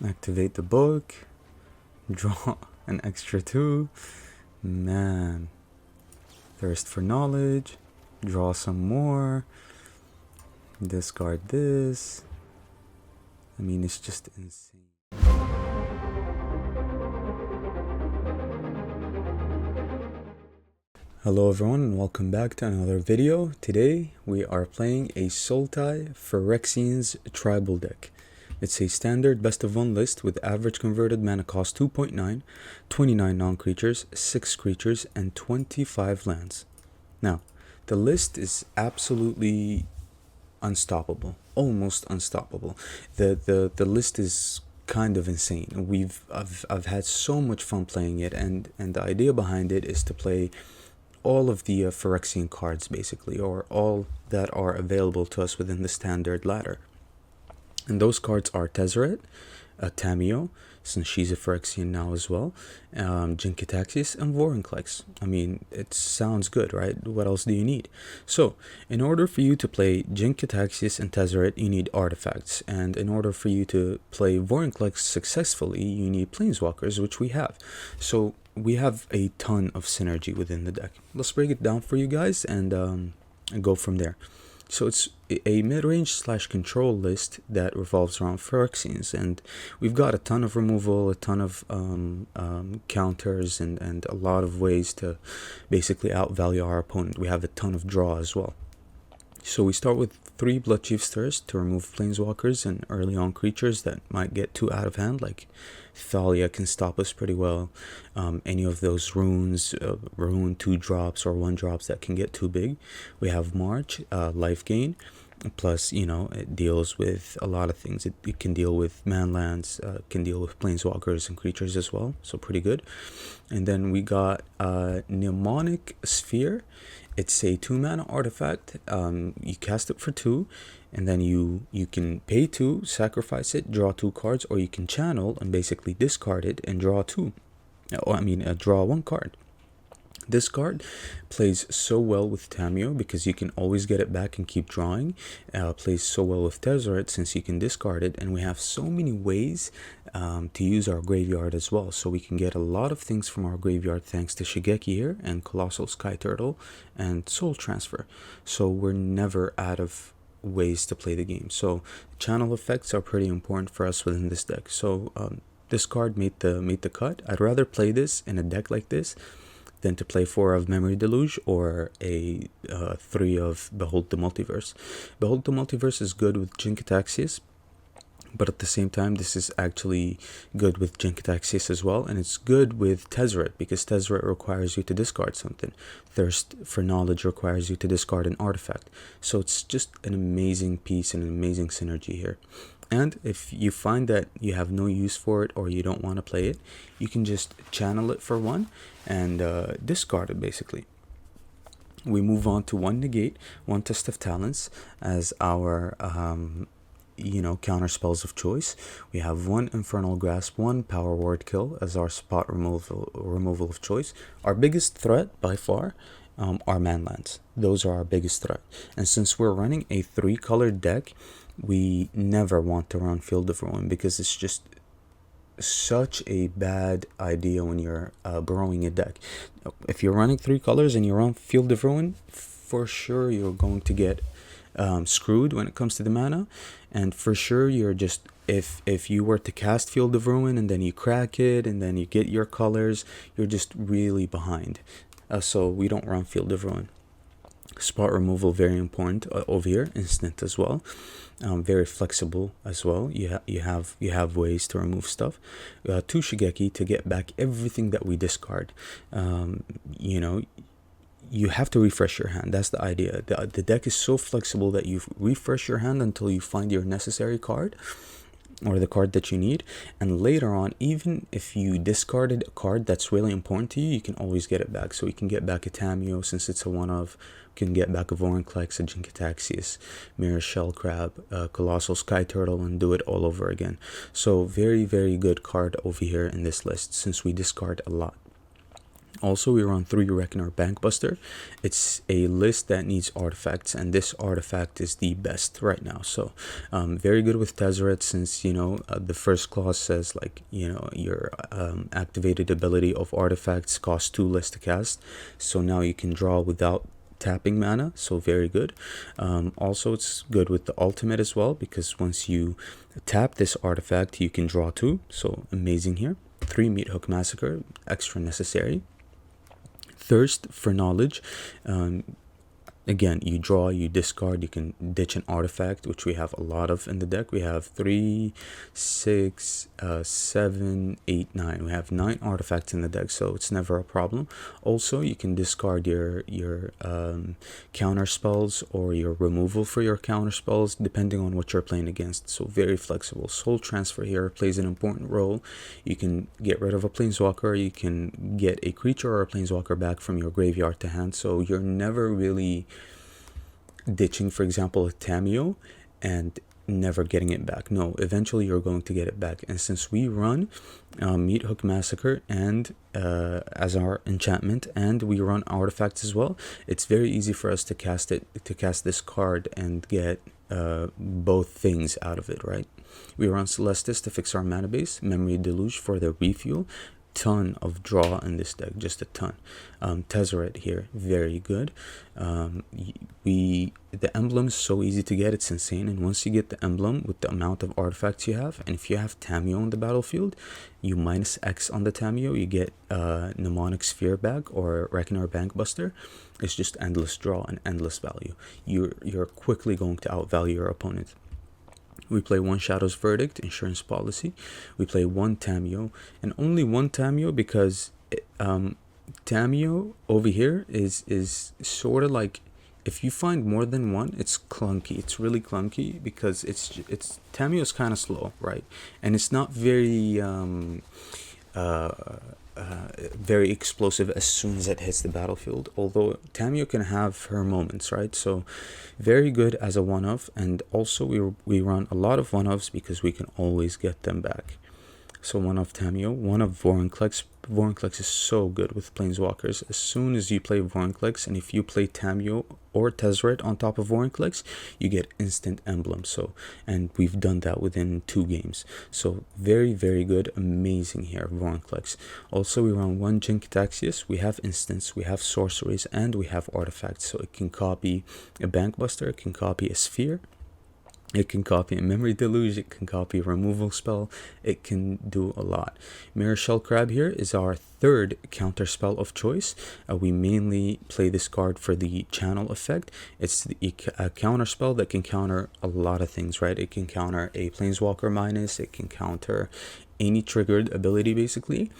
Activate the book. Draw an extra 2. Man. Thirst for knowledge. Draw some more. Discard this. I mean, it's just insane. Hello everyone and welcome back to another video. Today we are playing a SULTAI Phyrexian's tribal deck. It's a standard best of 1 list with average converted mana cost 2.9, 29 non-creatures, 6 creatures, and 25 lands. Now, the list is absolutely unstoppable, almost unstoppable. The list is kind of insane. I've had so much fun playing it, and the idea behind it is to play all of the Phyrexian cards basically, or all that are available to us within the standard ladder. And those cards are Tezzeret, Tamiyo, since she's a Phyrexian now as well, Jin-Gitaxias, and Vorinclex. I mean, it sounds good, right? What else do you need? So, in order for you to play Jin-Gitaxias and Tezzeret, you need artifacts. And in order for you to play Vorinclex successfully, you need Planeswalkers, which we have. So, we have a ton of synergy within the deck. Let's break it down for you guys and go from there. So it's a mid-range / control list that revolves around Phyrexians, and we've got a ton of removal, a ton of counters, and a lot of ways to basically outvalue our opponent. We have a ton of draw as well. So we start with 3 Bloodchief Stirs to remove Planeswalkers and early on creatures that might get too out of hand, like Thalia can stop us pretty well. Any of those runes, rune 2-drops or 1-drops that can get too big. We have March, life gain, plus, you know, it deals with a lot of things. It can deal with manlands, can deal with Planeswalkers and creatures as well, so pretty good. And then we got Mnemonic Sphere. It's a 2-mana artifact. You cast it for 2, and then you can pay 2, sacrifice it, draw 2 cards, or you can channel and basically discard it and draw 2. Draw 1 card. This card plays so well with Tamiyo because you can always get it back and keep drawing. Plays so well with Tezzeret since you can discard it, and we have so many ways to use our graveyard as well. So we can get a lot of things from our graveyard thanks to Shigeki here and Colossal Sky Turtle and Soul Transfer. So we're never out of ways to play the game. So channel effects are pretty important for us within this deck. So this card made the cut. I'd rather play this in a deck like this than to play 4 of Memory Deluge or a 3 of Behold the Multiverse. Behold the Multiverse is good with Jin-Gitaxias, but at the same time this is actually good with Jin-Gitaxias as well, and it's good with Tezzeret because Tezzeret requires you to discard something. Thirst for Knowledge requires you to discard an artifact. So it's just an amazing piece and an amazing synergy here. And if you find that you have no use for it or you don't want to play it, you can just channel it for 1 and discard it basically. We move on to 1 Negate, 1 Test of Talents as our counter spells of choice. We have 1 Infernal Grasp, 1 Power Word Kill as our spot removal of choice. Our biggest threat by far are manlands. Those are our biggest threat. And since we're running a 3-colored deck, we never want to run Field of Ruin because it's just such a bad idea when you're burrowing a deck. If you're running 3 colors and you run Field of Ruin, for sure you're going to get screwed when it comes to the mana, and for sure you're just, if you were to cast Field of Ruin and then you crack it and then you get your colors, you're just really behind. So we don't run Field of Ruin. Spot removal, very important over here. Instant as well, very flexible as well. You have ways to remove stuff. 2 Shigeki to get back everything that we discard. You have to refresh your hand. That's the idea. The deck is so flexible that you refresh your hand until you find your necessary card or the card that you need, and later on, even if you discarded a card that's really important to you, you can always get it back. So you can get back a Tamiyo since it's a 1-of, you can get back a Vorinclex, a Jin-Gitaxias, Mirror Shell Crab, Colossal Sky Turtle, and do it all over again. So very, very good card over here in this list since we discard a lot. Also, we run 3 Reckoner Bankbuster. It's a list that needs artifacts, and this artifact is the best right now. So, very good with Tezzeret, since, the first clause says, like, your activated ability of artifacts costs 2 less to cast. So now you can draw without tapping mana, so very good. Also, it's good with the ultimate as well, because once you tap this artifact, you can draw 2. So amazing here. 3 Meat Hook Massacre, extra necessary. Thirst for Knowledge. Again, you draw, you discard, you can ditch an artifact, which we have a lot of in the deck. We have 3, 6, 7, 8, 9. We have 9 artifacts in the deck, so it's never a problem. Also, you can discard your counter spells or your removal for your counter spells, depending on what you're playing against. So very flexible. Soul Transfer here plays an important role. You can get rid of a Planeswalker, you can get a creature or a Planeswalker back from your graveyard to hand, so you're never really ditching, for example, a Tamiyo and never getting it back. No, eventually you're going to get it back. And since we run Meat Hook Massacre and as our enchantment, and we run artifacts as well, it's very easy for us to cast this card and get both things out of it, right? We run Celestis to fix our mana base, Memory Deluge for the refuel. Ton of draw in this deck, just a ton. Tezzeret here, very good. The emblem is so easy to get, it's insane. And once you get the emblem with the amount of artifacts you have, and if you have Tamiyo on the battlefield, you minus X on the Tamiyo, you get Mnemonic Sphere back or Reckoner Bankbuster. It's just endless draw and endless value. You're quickly going to outvalue your opponent. We play 1 Shadow's Verdict, Insurance Policy. We play 1 Tamiyo, and only 1 Tamiyo because Tamiyo over here is sort of like, if you find more than 1, it's clunky. It's really clunky because it's Tamiyo is kind of slow, right? And it's not very very explosive as soon as it hits the battlefield, although Tamiyo can have her moments, right? So very good as a one-off, and also we run a lot of one-offs because we can always get them back. So 1-of Tamiyo, 1-of Vorinclex. Vorinclex is so good with Planeswalkers. As soon as you play Vorinclex, and if you play Tamiyo or Tezzeret on top of Vorinclex, you get instant emblem. So, and we've done that within 2 games. So very, very good, amazing here, Vorinclex. Also, we run 1 Jin-Gitaxias. We have instants, we have sorceries, and we have artifacts. So it can copy a Bankbuster, it can copy a Sphere, it can copy a Memory Deluge, it can copy a removal spell, it can do a lot. Mirror Shell Crab here is our 3rd counter spell of choice. We mainly play this card for the channel effect. It's a counter spell that can counter a lot of things, right? It can counter a Planeswalker minus, it can counter any triggered ability basically,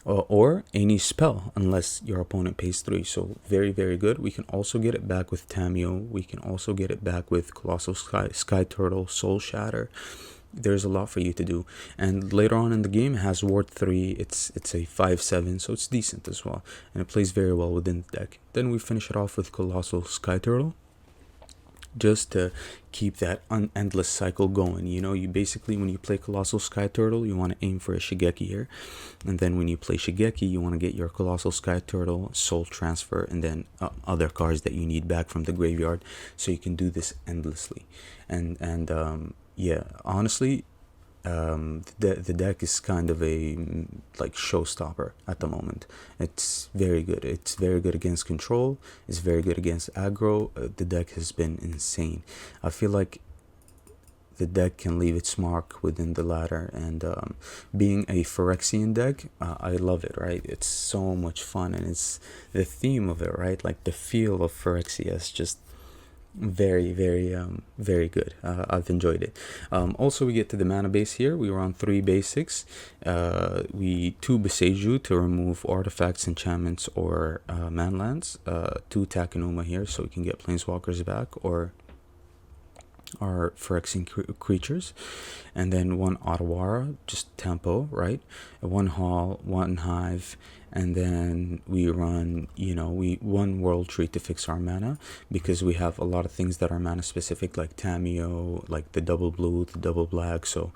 or any spell unless your opponent pays 3. So very, very good. We can also get it back with Tamiyo. We can also get it back with Colossal Sky Turtle, Soul Shatter. There's a lot for you to do. And later on in the game, it has Ward 3. It's a 5/7, so it's decent as well, and it plays very well within the deck. Then we finish it off with Colossal Sky Turtle, just to keep that endless cycle going. You basically, when you play Colossal Sky Turtle, you want to aim for a Shigeki here, and then when you play Shigeki, you want to get your Colossal Sky Turtle, Soul Transfer, and then other cards that you need back from the graveyard, so you can do this endlessly. And yeah, honestly, the deck is kind of a like showstopper at the moment. It's very good. It's very good against control. It's very good against aggro. The deck has been insane. I feel like the deck can leave its mark within the ladder, and being a Phyrexian deck, I love it, right? It's so much fun, and it's the theme of it, right? Like the feel of Phyrexia is just very, very very good. I've enjoyed it. Also, we get to the mana base here. We run 3 basics. We 2 Beseiju to remove artifacts, enchantments, or manlands. 2 Takenuma here, so we can get Planeswalkers back, or our Phyrexian creatures, and then one Otawara, just tempo, right? One Hall, one Hive, and then we run, we one World Tree to fix our mana, because we have a lot of things that are mana specific, like Tameo, like the double blue, the double black. So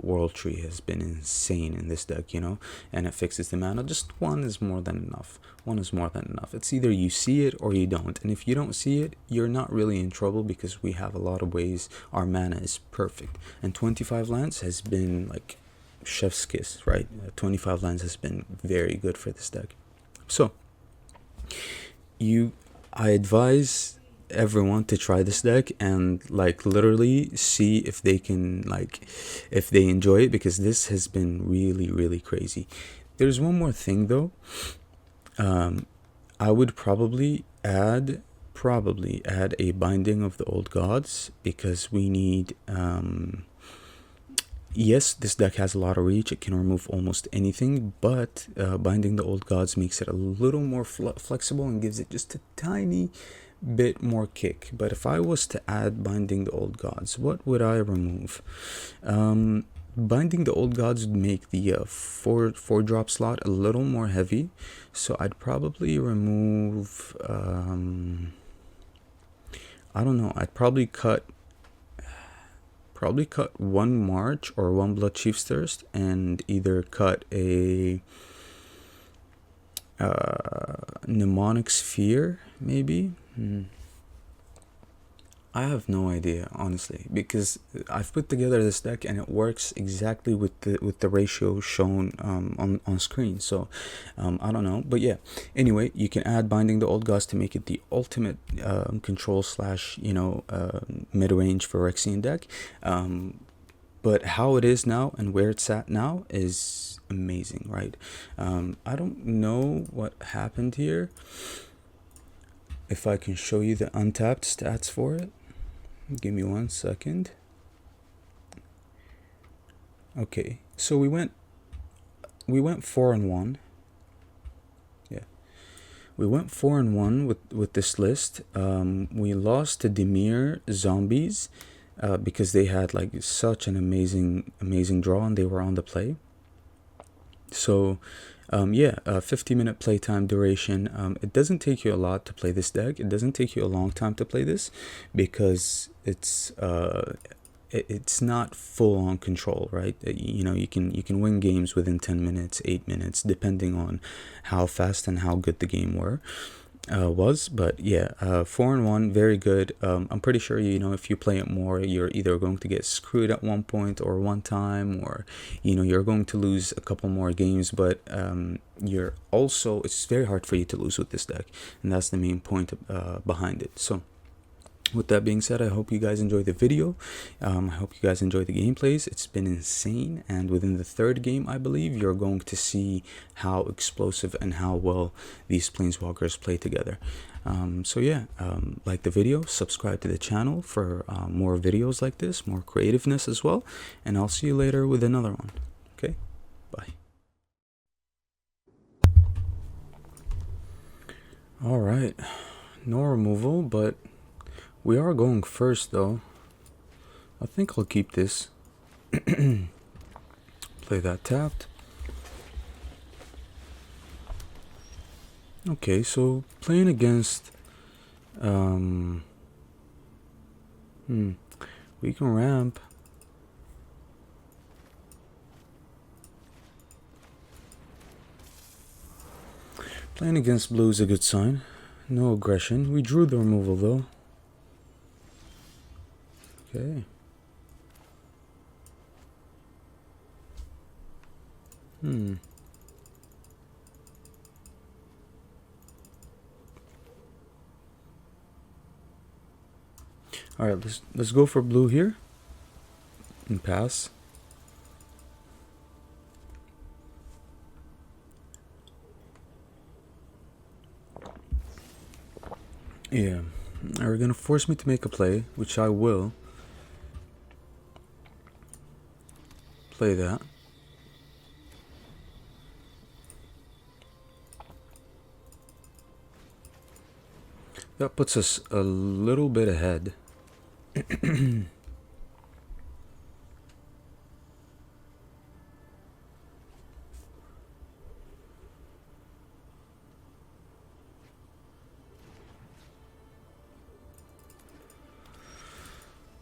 World Tree has been insane in this deck, and it fixes the mana. Just one is more than enough. One is more than enough. It's either you see it or you don't, and if you don't see it, you're not really in trouble, because we have a lot of ways our mana is perfect. And 25 lands has been like chef's kiss, right? 25 lands has been very good for this deck. So I advise everyone to try this deck and like literally see if they can, like, if they enjoy it, because this has been really, really crazy. There's one more thing though. I would probably add a Binding of the Old Gods, because we need yes, this deck has a lot of reach. It can remove almost anything, but Binding the Old Gods makes it a little more flexible and gives it just a tiny bit more kick. But if I was to add Binding the Old Gods, what would I remove? Binding the Old Gods would make the 4-drop slot a little more heavy, so I'd probably remove I don't know, I'd probably cut one March or one Blood Chief's Thirst, and either cut a Mnemonic Sphere, maybe. I have no idea, honestly, because I've put together this deck and it works exactly with the ratio shown on screen. So I don't know, but yeah. Anyway, you can add Binding the Old Gods to make it the ultimate control slash mid-range Phyrexian deck. But how it is now and where it's at now is amazing, right? I don't know what happened here. If I can show you the untapped stats for it. Give me 1 second. Okay, so we went 4-1. Yeah, we went 4-1 with this list. We lost to Dimir Zombies because they had like such an amazing draw and they were on the play. So 50-minute playtime duration. It doesn't take you a lot to play this deck. It doesn't take you a long time to play this, because it's not full on control, right? You can win games within 10 minutes, 8 minutes, depending on how fast and how good the game was. But yeah, 4-1, very good. I'm pretty sure if you play it more, you're either going to get screwed at one point or one time, or you're going to lose a couple more games, but it's very hard for you to lose with this deck, and that's the main point behind it. So with that being said, I hope you guys enjoy the video. I hope you guys enjoy the gameplays. It's been insane, and within the third game, I believe, you're going to see how explosive and how well these Planeswalkers play together. So yeah, like the video, subscribe to the channel for more videos like this, more creativeness as well, and I'll see you later with another one. Okay, bye. All right, no removal, but we are going first though. I think I'll keep this. Play that tapped. Okay, so playing against we can ramp. Playing against blue is a good sign. No aggression. We drew the removal though. Okay. All right, let's go for blue here and pass. Yeah, are gonna force me to make a play, which I will. Play that. That puts us a little bit ahead.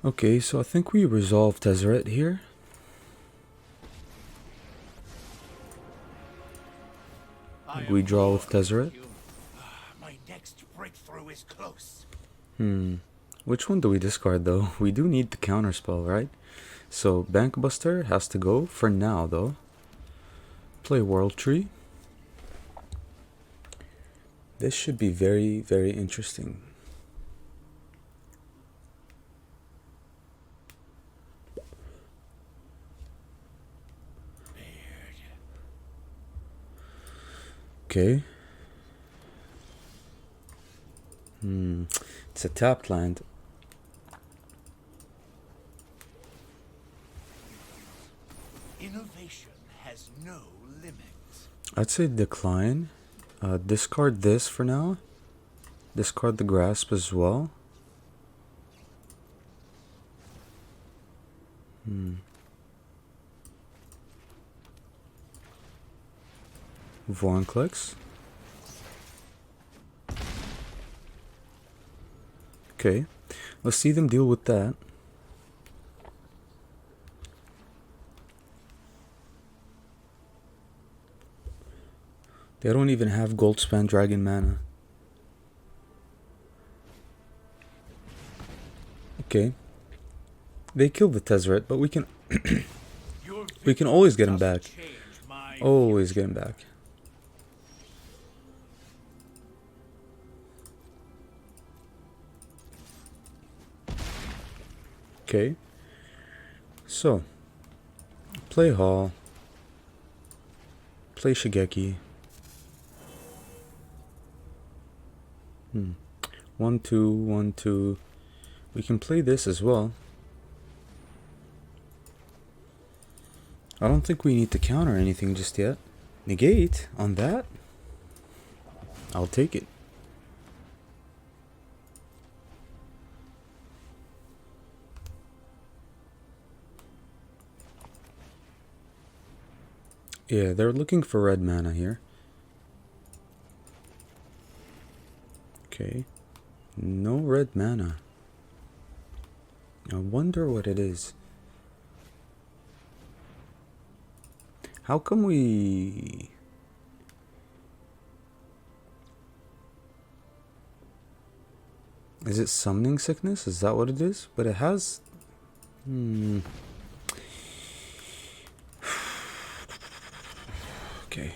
Okay, so I think we resolved Tezzeret here. We draw with Tezzeret. My next breakthrough is close. Which one do we discard though? We do need the counterspell, right? So Bankbuster has to go for now though. Play World Tree. This should be very, very interesting. Okay. It's a tapped land. Innovation has no limits. I'd say decline. Discard this for now. Discard the grasp as well. Vorinclex. Okay, let's see them deal with that. They don't even have Goldspan Dragon mana. Okay. They killed the Tezzeret, but we can we can always get him back. Always get him back. Okay. So, play Hall. Play Shigeki. 1-2, 1-2. We can play this as well. I don't think we need to counter anything just yet. Negate on that? I'll take it. Yeah, they're looking for red mana here. Okay. No red mana. I wonder what it is. How come we... Is it summoning sickness? Is that what it is? But it has... Okay.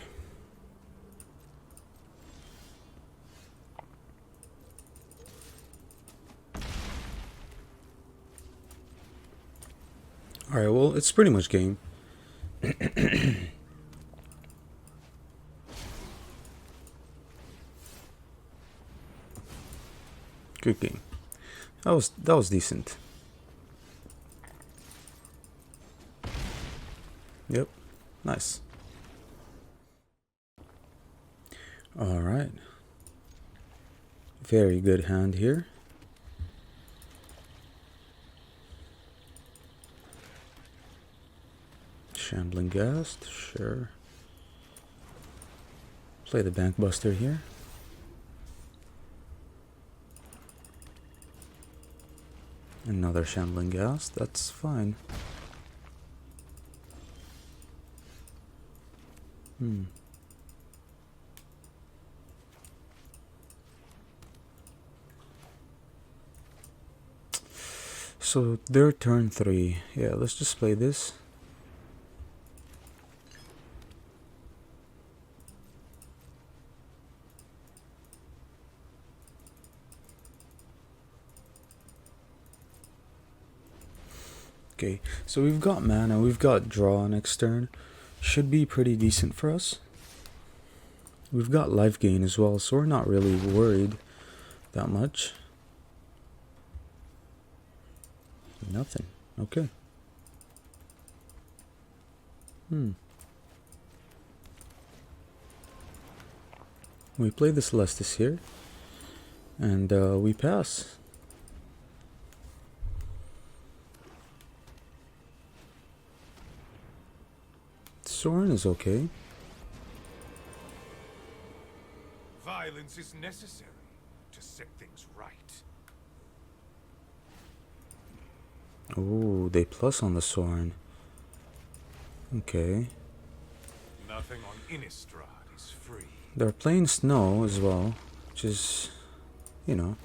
Alright, well, it's pretty much game. Good game. That was decent. Yep. Nice. Alright. Very good hand here. Shambling Ghast, sure. Play the Bankbuster here. Another Shambling Ghast, that's fine. So they're turn 3. Yeah, let's just play this. Okay, so we've got mana, we've got draw next turn. Should be pretty decent for us. We've got life gain as well, so we're not really worried that much. Nothing. Okay. We play the Celestis here, and we pass. Sorin is okay. Violence is necessary to set things right. Oh, they plus on the Sorin. Okay. Nothing on Innistrad is free. They're playing Snow as well, which is, you know.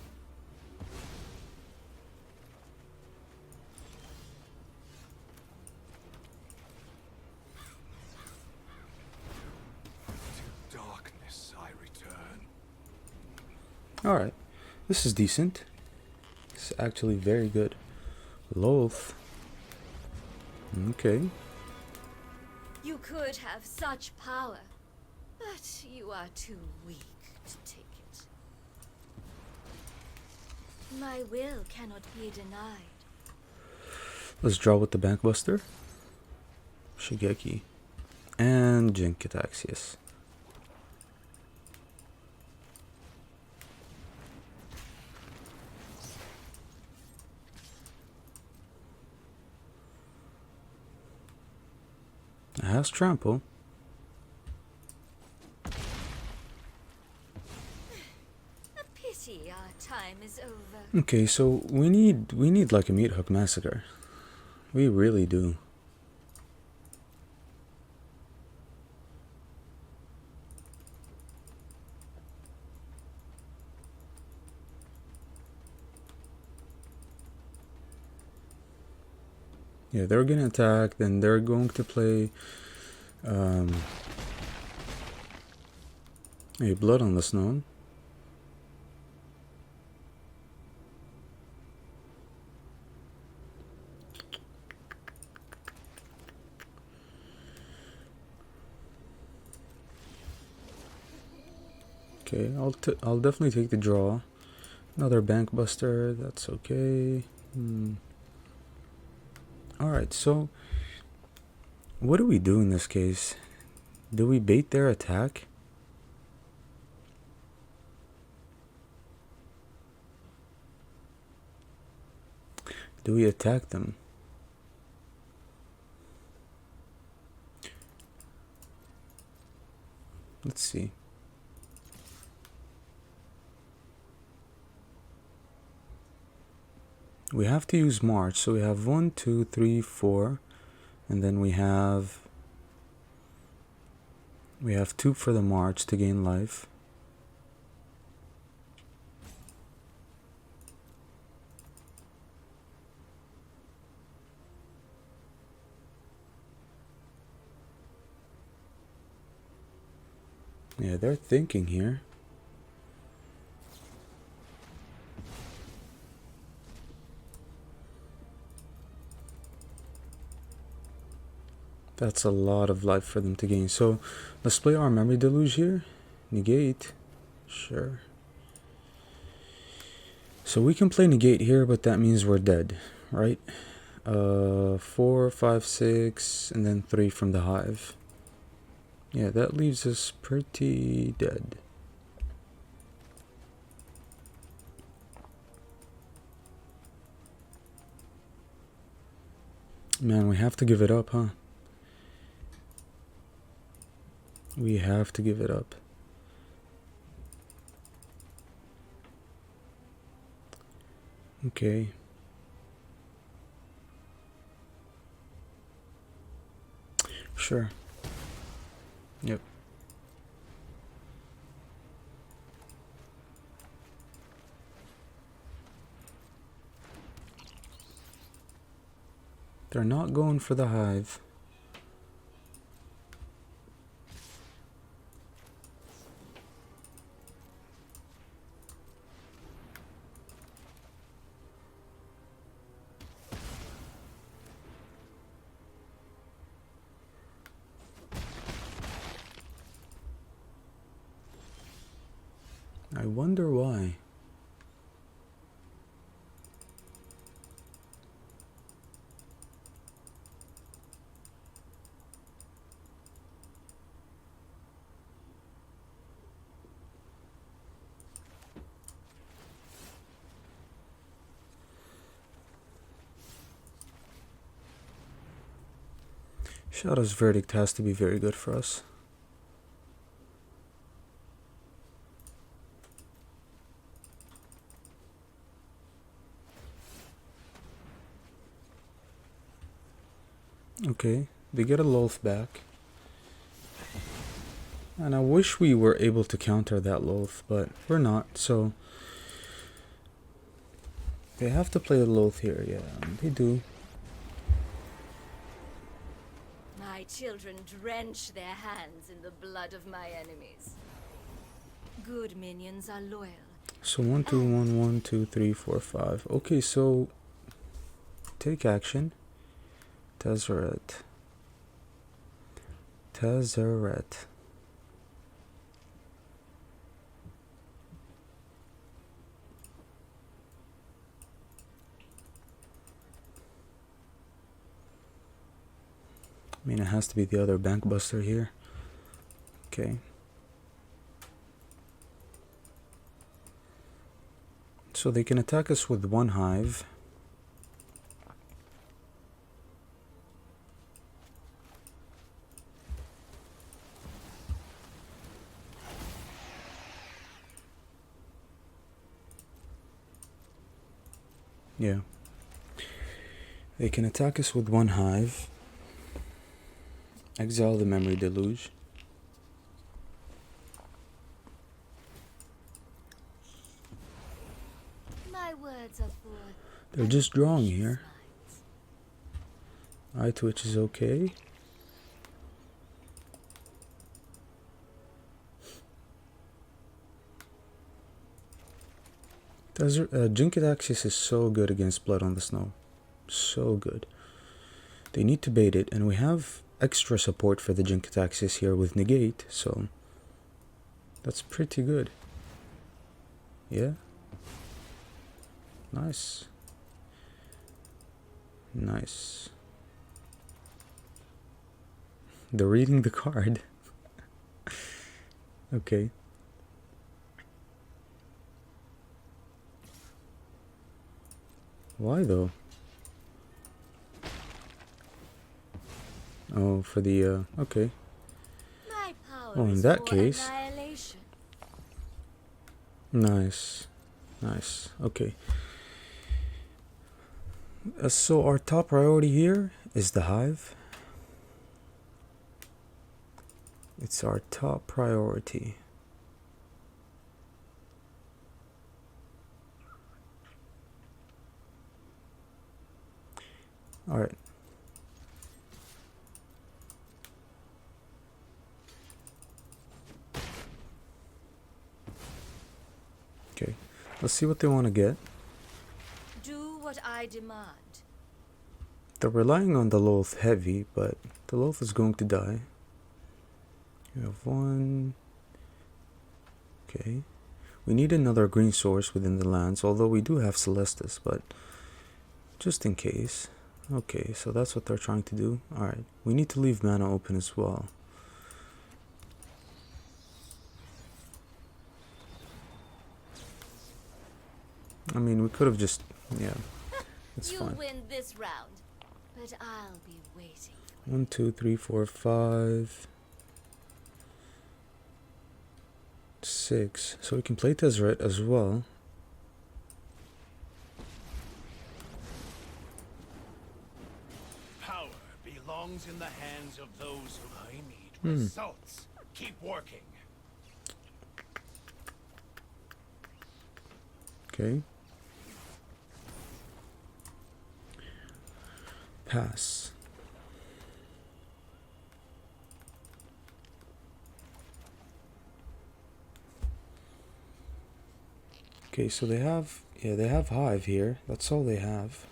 To darkness I return. Alright, this is decent. It's actually very good. Loath. Okay. You could have such power, but you are too weak to take it. My will cannot be denied. Let's draw with the Bankbuster. Shigeki. And Jink attacks, yes. It has trample. A pity our time is over. Okay, so we need like a Meat Hook Massacre. We really do. Yeah, they're gonna attack, then they're going to play a Blood on the Snow. Okay, I'll definitely take the draw. Another Bankbuster, that's okay. Alright, so what do we do in this case? Do we bait their attack? Do we attack them? Let's see. We have to use March, so we have 1, 2, 3, 4, and then we have 2 for the March to gain life. Yeah, they're thinking here. That's a lot of life for them to gain. So let's play our Memory Deluge here. Negate. Sure. So we can play Negate here, but that means we're dead, right? 4, 5, 6, and then 3 from the Hive. Yeah, that leaves us pretty dead. Man, we have to give it up, huh? We have to give it up. Okay. Sure. Yep. They're not going for the Hive. I wonder why. Shadow's Verdict has to be very good for us. Okay, they get a Loth back. And I wish we were able to counter that Loth, but we're not, so... They have to play the Loth here, yeah, they do. My children drench their hands in the blood of my enemies. Good minions are loyal. So 1, 2, 1, 1, 2, 3, 4, 5. Okay, so... Take action. Tezzeret. Tezzeret. I mean, it has to be the other bank buster here. Okay. So they can attack us with one hive. Yeah. They can attack us with one hive. Exile the Memory Deluge. My words are for... They're just drawing here. Eye Twitch is okay. Jinkit is so good against Blood on the Snow. So good. They need to bait it, and we have extra support for the Jinkit here with Negate, so that's pretty good. Yeah. Nice. Nice. They're reading the card. Okay. Why though? Oh, for the, okay. Oh, in that case. Nice. Nice. Okay. So our top priority here is the hive. It's our top priority. All right. Okay. Let's see what they want to get. Do what I demand. They're relying on the Loth heavy, but the Loth is going to die. You have one. Okay. We need another green source within the lands, although we do have Celestis, but just in case. Okay, so that's what they're trying to do. Alright, we need to leave mana open as well. I mean, we could have just, yeah, it's fine. You win this round, but I'll be waiting. 1, 2, 3, 4, 5, 6. So we can play Tezzeret as well. Power belongs in the hands of those who I need. Results. Keep working. Okay. Pass. Okay, so they have, yeah, they have hive here. That's all they have.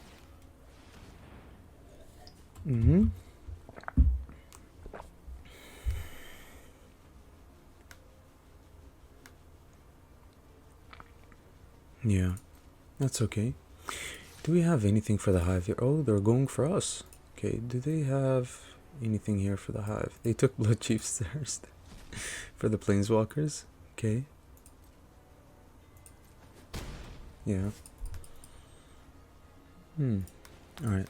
Yeah, that's okay. Do we have anything for the hive here? Oh, they're going for us. Okay, do they have anything here for the hive? They took Blood Chief's Thirst for the Planeswalkers. Okay. Yeah. Alright.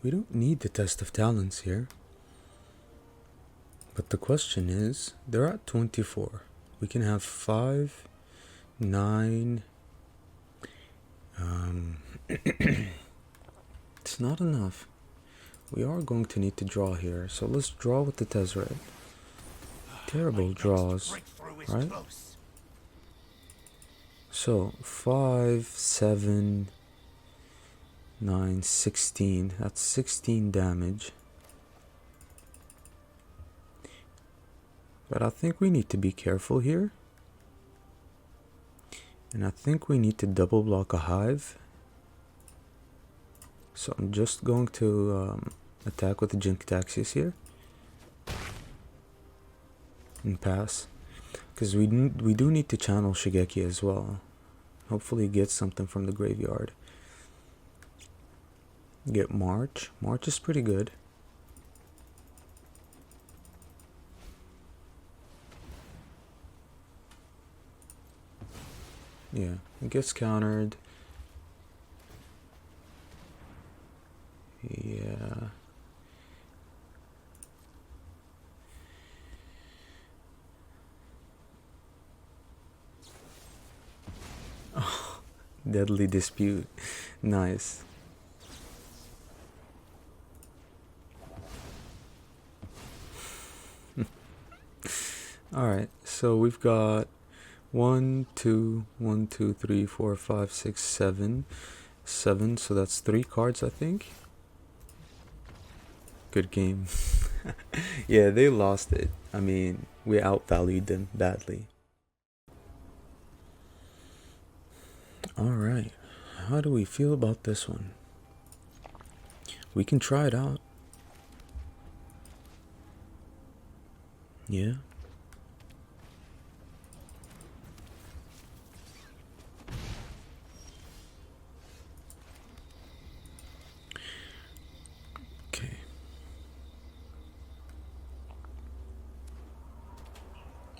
We don't need the test of talents here. But the question is, they're at 24. We can have 5, 9. It's not enough. We are going to need to draw here. So let's draw with the Tezzeret. Terrible draws, right? So 5, 7, 9, 16. That's 16 damage. But I think we need to be careful here. And I think we need to double block a hive. So I'm just going to attack with the Jynxtaxis here. And pass. Because we do need to channel Shigeki as well. Hopefully get something from the graveyard. Get March. March is pretty good. Yeah, it gets countered. Yeah. Oh, deadly dispute. Nice. Alright, so we've got 1, 2, 1, 2, 3, 4, 5, 6, 7. 7, so that's 3 cards, I think. Good game. Yeah, they lost it. I mean, we outvalued them badly. Alright, how do we feel about this one? We can try it out. Yeah. Okay.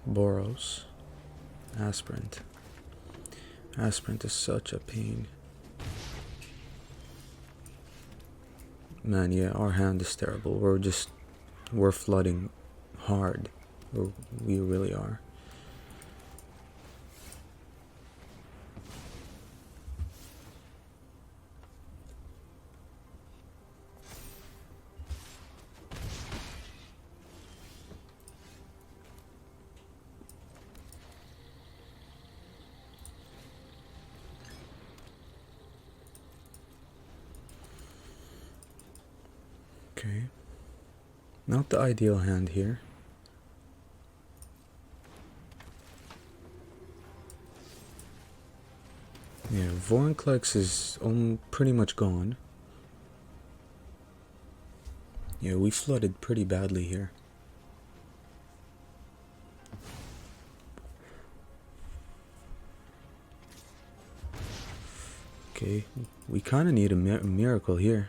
Boros. Aspirant. Aspirant is such a pain. Man, yeah, our hand is terrible. We're flooding hard. We really are. Okay. Not the ideal hand here. Yeah, Vorinclex is pretty much gone. Yeah, we flooded pretty badly here. Okay, we kind of need a miracle here.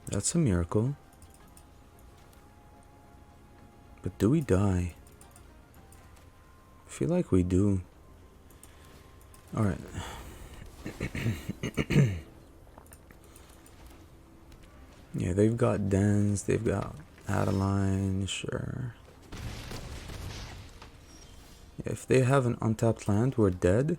That's a miracle. But do we die? I feel like we do. Alright. Yeah, they've got Dens, they've got Adeline, sure. Yeah, if they have an untapped land, we're dead.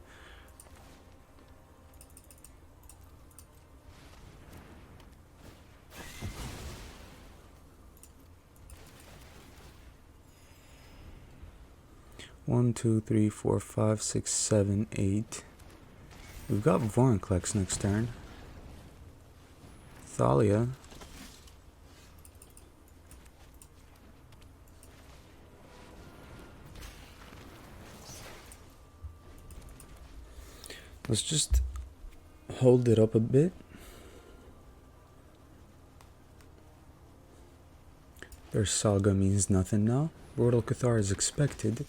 One, 2, 3, 4, 5, 6, 7, 8. We've got Vorinclex next turn. Thalia. Let's just hold it up a bit. Their saga means nothing now. Mortal Cathar is expected.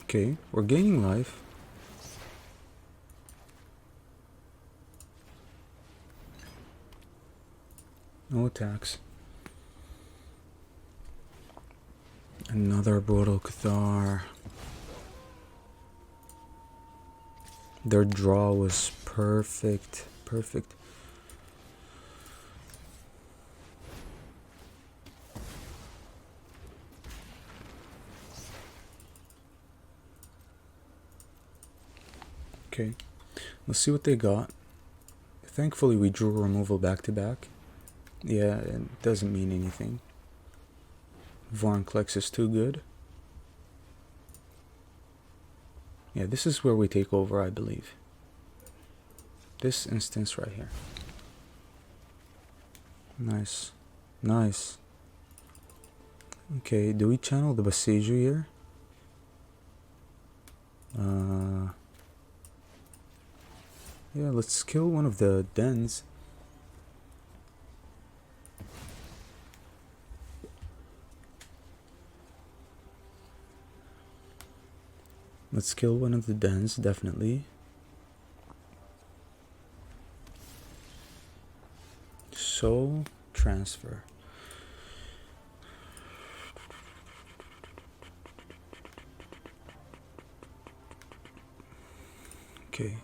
Okay, we're gaining life. No attacks. Another Brutal Cathar. Their draw was perfect. Perfect. Okay, let's see what they got. Thankfully we drew removal back to back. Yeah, it doesn't mean anything. Vorinclex is too good. Yeah, this is where we take over, I believe. This instance right here. Nice. Nice. Okay, do we channel the Baseju here? Yeah, let's kill one of the dens. Let's kill one of the dens, definitely. Soul transfer. Okay.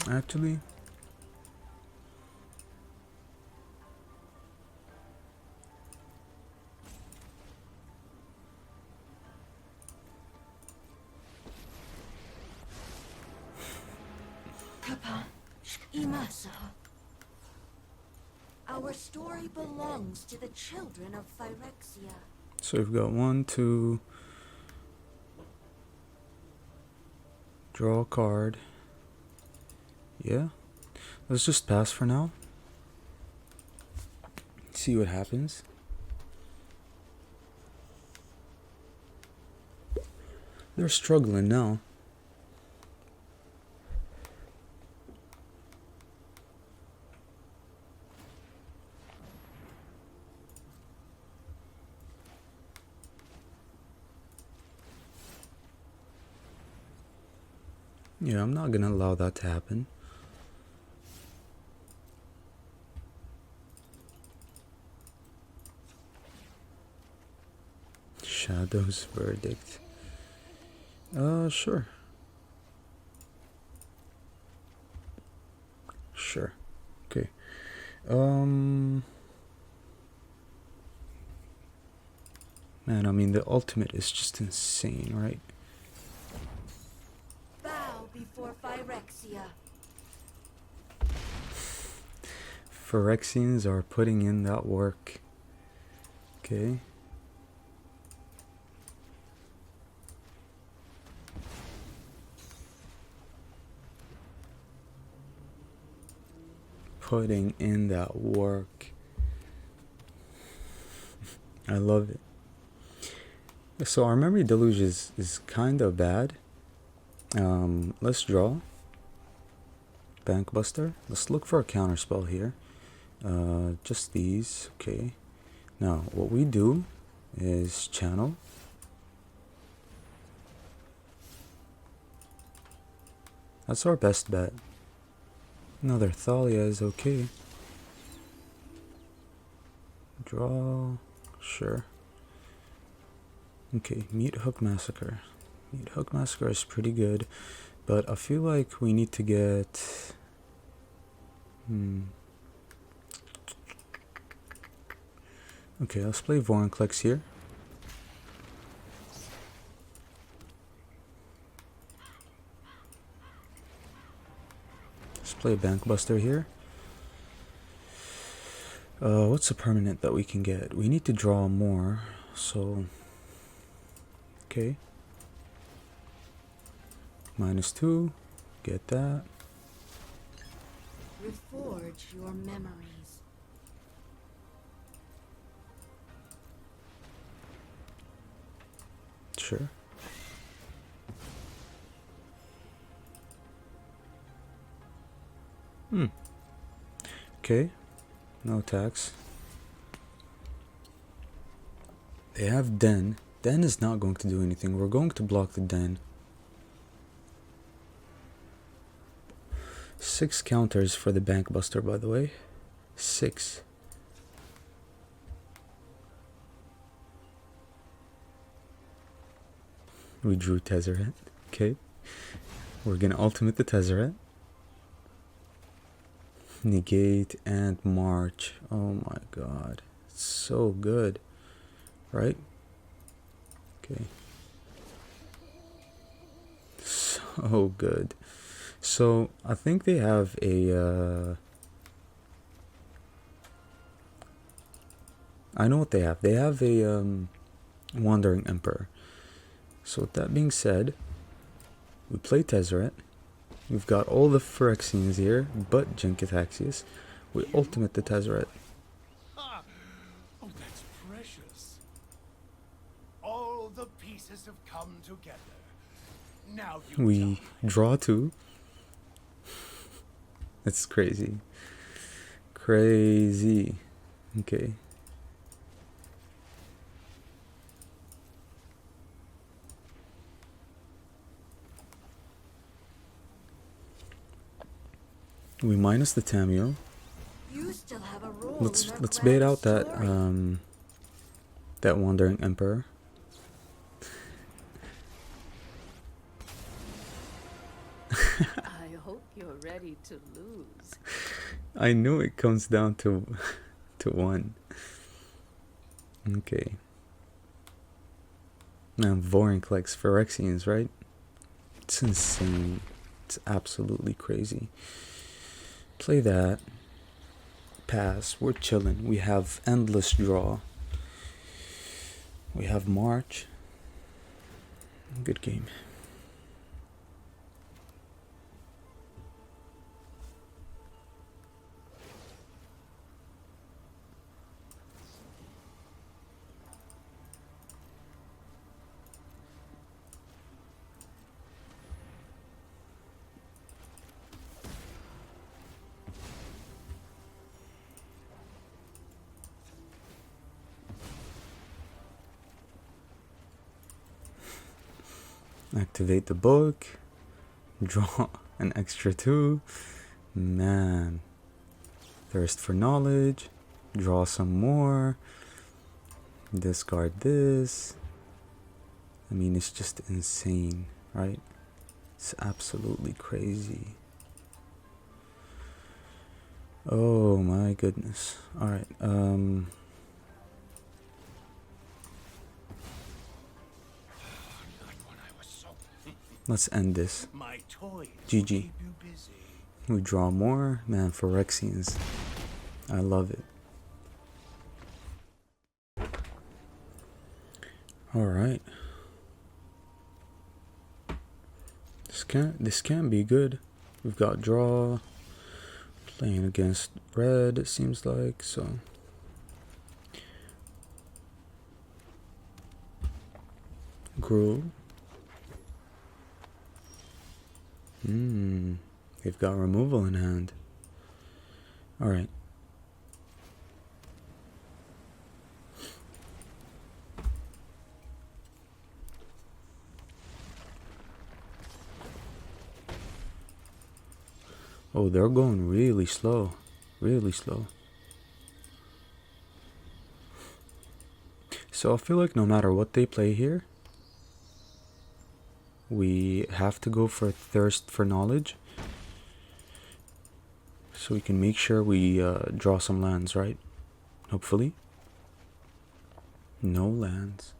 Actually, Imasa. Our story belongs to the children of Phyrexia. so we've got 1, 2. Draw a card. Yeah. Let's just pass for now. See what happens. They're struggling now. Yeah, I'm not gonna allow that to happen. Shadow's verdict. Sure. Sure. Okay. Man, I mean, the ultimate is just insane, right? Bow before Phyrexia. Phyrexians are putting in that work. Okay. Putting in that work. I love it. So our memory deluge is kind of bad. Let's draw. Bankbuster. Let's look for a counterspell here. Just these. Okay. Now what we do is channel. That's our best bet. Another Thalia is okay. Draw. Sure. Okay, Meat Hook Massacre. Meat Hook Massacre is pretty good, but I feel like we need to get... Okay, let's play Vorinclex here. Let's play Bankbuster here. What's a permanent that we can get? We need to draw more, so... Okay. -2. Get that. Reforge your memories. Sure. Okay. No attacks. They have Den. Den is not going to do anything. We're going to block the Den. 6 counters for the Bankbuster, by the way. 6. We drew Tezzeret. Okay. We're gonna ultimate the Tezzeret. Negate and March. Oh my god. It's so good. Right? Okay. So good. So I think they have a I know what they have. They have a Wandering Emperor. So with that being said, we play Tezzeret. We've got all the Phyrexians here, but Jinkataxius. We ultimate the Tezzeret. Ah, oh, that's precious. All the pieces have come together. Now you We die. draw 2. That's crazy. Crazy. Okay. We minus the Tamio. You still have a role Let's in our bait grand out that story. that Wandering Emperor. I hope you're ready to lose. I knew it comes down to 1. Okay. Man, Vorin collects Phyrexians, right? It's insane. It's absolutely crazy. Play that. Pass. We're chilling. We have endless draw. We have March. Good game. Activate the book. Draw an extra 2. Man. Thirst for knowledge. Draw some more. Discard this. I mean, it's just insane, right? It's absolutely crazy. Oh my goodness. Alright, let's end this. My toys GG. keep you busy. We draw more. Man, Phyrexians. I love it. Alright. This can be good. We've got draw. Playing against red, it seems like, so. Gruel. They've got removal in hand. Alright. Oh, they're going really slow. Really slow. So I feel like no matter what they play here, we have to go for Thirst for Knowledge. So we can make sure we draw some lands, right? Hopefully. No lands.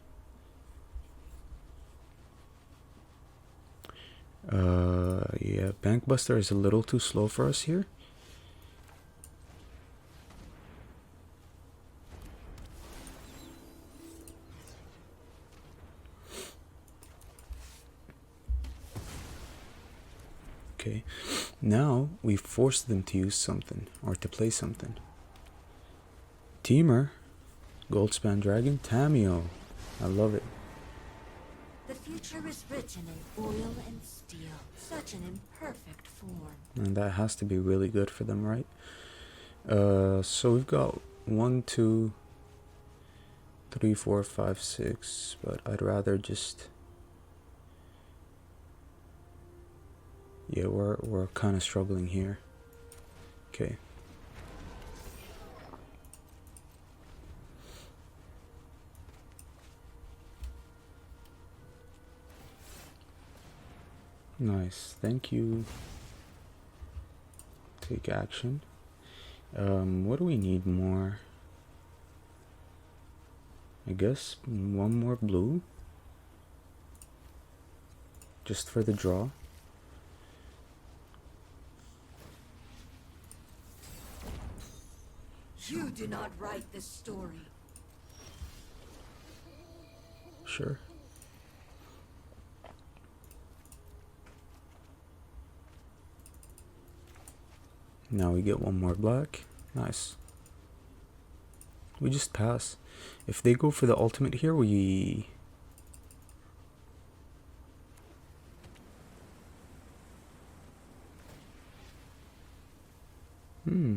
Yeah, Bankbuster is a little too slow for us here. Okay, now we force them to use something or to play something. Teamer, Goldspan Dragon, Tamio. I love it. The future is written in oil and steel, such an imperfect form. And that has to be really good for them, right? So we've got 1, 2, 3, 4, 5, 6, but I'd rather just... Yeah, we're kind of struggling here. Okay. Nice, thank you. Take action. What do we need more? I guess one more blue. Just for the draw. You do not write this story. Sure. Now we get one more black. Nice. We just pass. If they go for the ultimate here, we... Hmm.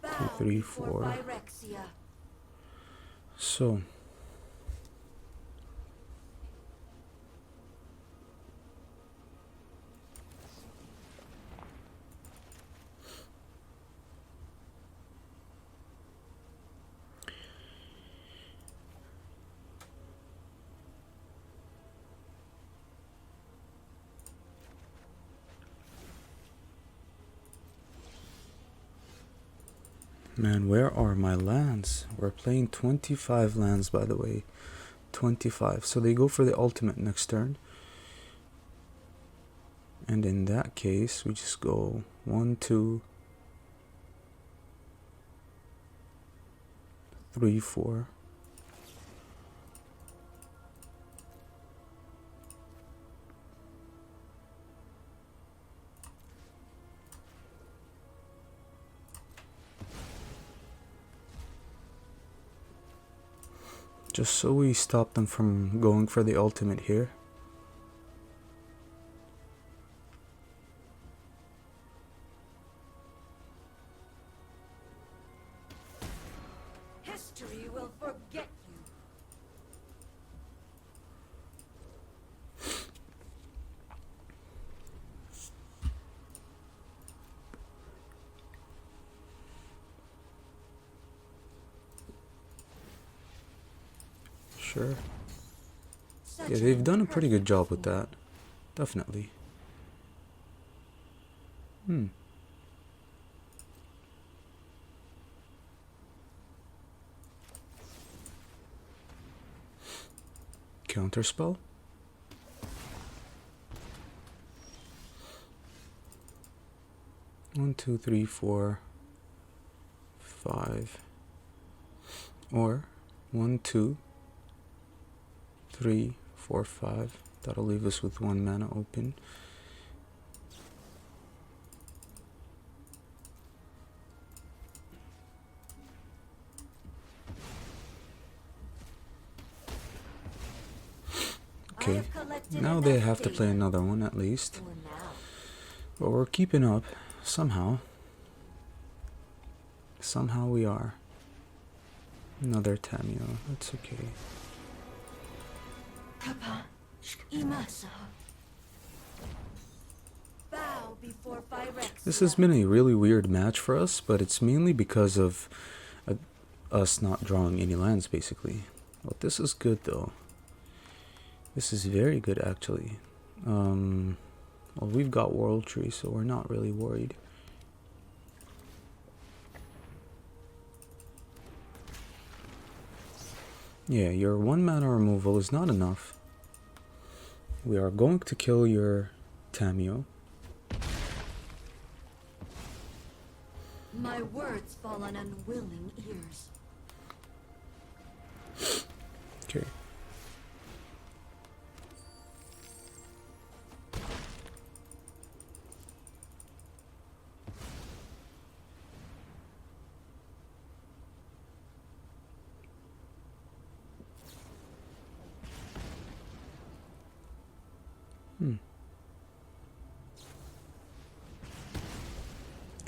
2, 3, 4. Phyrexia. So... Man, where are my lands? We're playing 25 lands, by the way. 25. So they go for the ultimate next turn. And in that case, we just go 1, 2, 3, 4. Just so we stop them from going for the ultimate here. History will forget you. Sure. Such Yeah, an they've done a pretty good imperfect job with form. that. Definitely. Hmm. Counterspell? One, two, three, 4, 5. Or 1, 2, 3, 4, 5. That'll leave us with 1 mana open. I Okay, have collected now they enough have to play data another one at least. for now. But we're keeping up somehow. Somehow we are. Another Tamio, that's okay. Kappa, Imasa. Bow before Phyrexia. This has been a really weird match for us, but it's mainly because of us not drawing any lands, basically. Well, this is good, though. This is very good, actually. Well, we've got World Tree, so we're not really worried. Yeah, your 1 mana removal is not enough. We are going to kill your Tamio. My words fall on unwilling ears. Okay.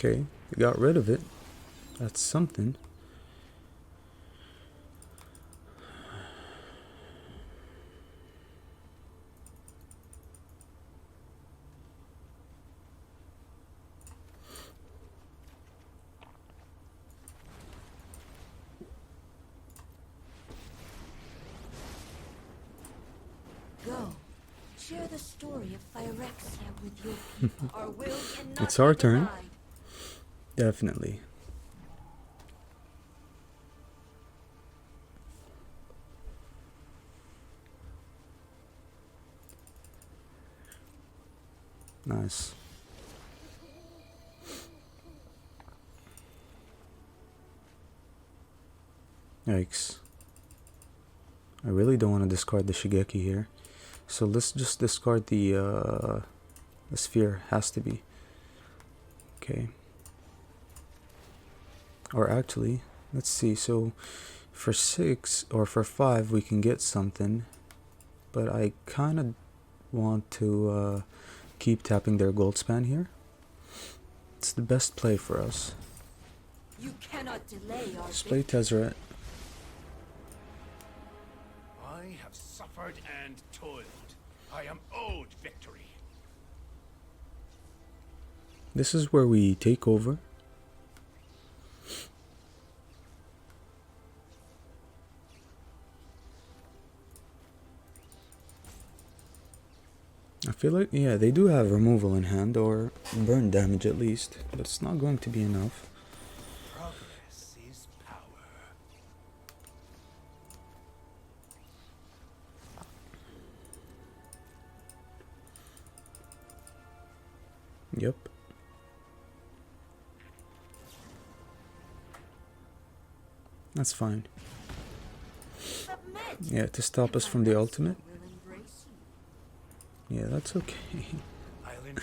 Okay, we got rid of it. That's something. Share the story of Phyrexian with your people. Our will cannot It's our be turn. denied. Definitely. Nice. Yikes. I really don't want to discard the Shigeki here. So let's just discard the sphere. Has to be. Okay. Or actually, let's see. So for 6 or for 5 we can get something. But I kind of want to keep tapping their gold span here. It's the best play for us. You cannot delay our Let's play victory. Tezzeret. I have suffered and toiled. I am owed victory. This is where we take over. I feel like, yeah, they do have removal in hand, or burn damage at least, but it's not going to be enough. Progress is power. Yep. That's fine. Submit. Yeah, to stop us from the ultimate. Will embrace you. Yeah, that's okay. I'll enjoy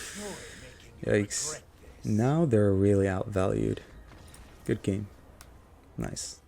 making you Yikes. regret this. Now they're really outvalued. Good game. Nice.